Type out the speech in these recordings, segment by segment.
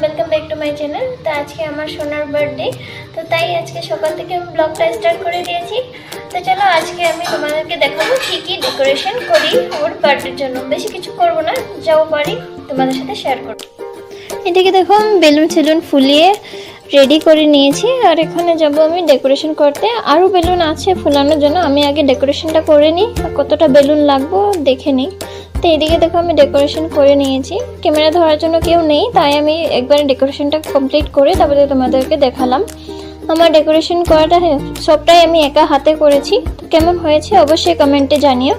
Welcome back to my channel. তো আজকে আমার সোনার বার্থডে, তো তাই আজকে সকাল থেকে ব্লগটা স্টার্ট করে দিয়েছি। তো চলো আজকে আমি তোমাদেরকে দেখাবো কি কি ডেকোরেশন করি ওর বার্থডের জন্য। বেশি কিছু করব না, যাও পারি তোমাদের সাথে শেয়ার করব। এদিকে দেখো আমি বেলুন সেলুন ফুলিয়ে রেডি করে নিয়েছি, আর এখানে যাব আমি ডেকোরেশন করতে। আরও বেলুন আছে ফুলানোর জন্য, আমি আগে ডেকোরেশনটা করে নিই, কতটা বেলুন লাগবো দেখে নিই। তো এদিকে দেখো আমি ডেকোরেশন করে নিয়েছি, ক্যামেরা ধরার জন্য কেউ নেই, তাই আমি একবারে ডেকোরেশনটা কমপ্লিট করে তারপরে তোমাদেরকে দেখালাম। আমার ডেকোরেশন করাটা সবটাই আমি একা হাতে করেছি, তো কেমন হয়েছে অবশ্যই কমেন্টে জানিও।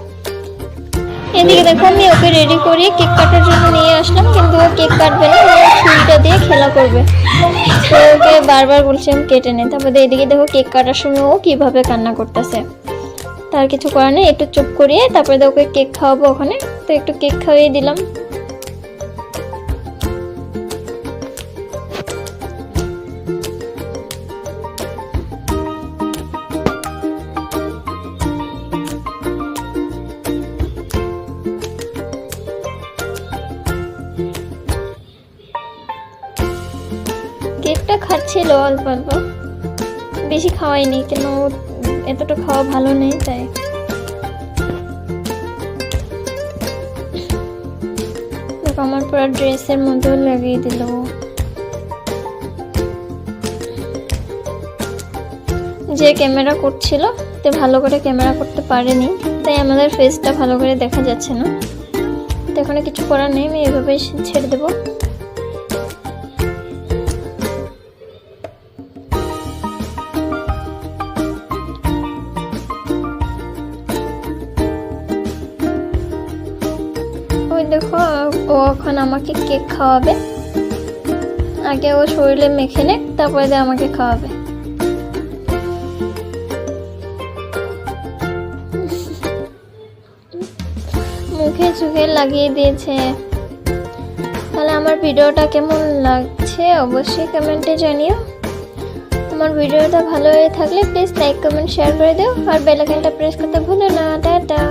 এদিকে দেখো আমি ওকে রেডি করে কেক কাটার জন্য নিয়ে আসলাম, কিন্তু ও কেক কাটবে না, ও ছুরিটা দিয়ে খেলা করবে। তো ওকে বারবার বলছিলাম কেটে নে। তারপরে এদিকে দেখো কেক কাটার সময় ও কিভাবে কান্না করতেছে। তার কিছু করার নেই, একটু চুপ করিয়ে তারপরে ওকে কেক খাওয়াবো ওখানে। তো একটু কেক খাইয়ে দিলাম। কেকটা খাচ্ছিল অল্প অল্প, বেশি খাওয়াইনি, কেন এতটা খাওয়া ভালো নেই তাই। আমার পুরো ড্রেসের মধ্যেও লাগিয়ে দিল। যে ক্যামেরা করছিল তে ভালো করে ক্যামেরা করতে পারেনি, তাই আমাদের ফেসটা ভালো করে দেখা যাচ্ছে না। তো এখানে কিছু করার নেই, আমি এভাবেই ছেড়ে দেবো। দেখো ও এখন আমাকে কেক খাওয়াবে, আগে ও শরীরে মেখে নে তারপরে আমাকে খাওয়াবে। মুখে চোখে লাগিয়ে দিয়েছে। তাহলে আমার ভিডিওটা কেমন লাগছে অবশ্যই কমেন্টে জানিও। আমার ভিডিওটা ভালো হয়ে থাকলে প্লিজ লাইক কমেন্ট শেয়ার করে দিও, আর বেল আইকনটা প্রেস করতে ভুলো না। টাটা।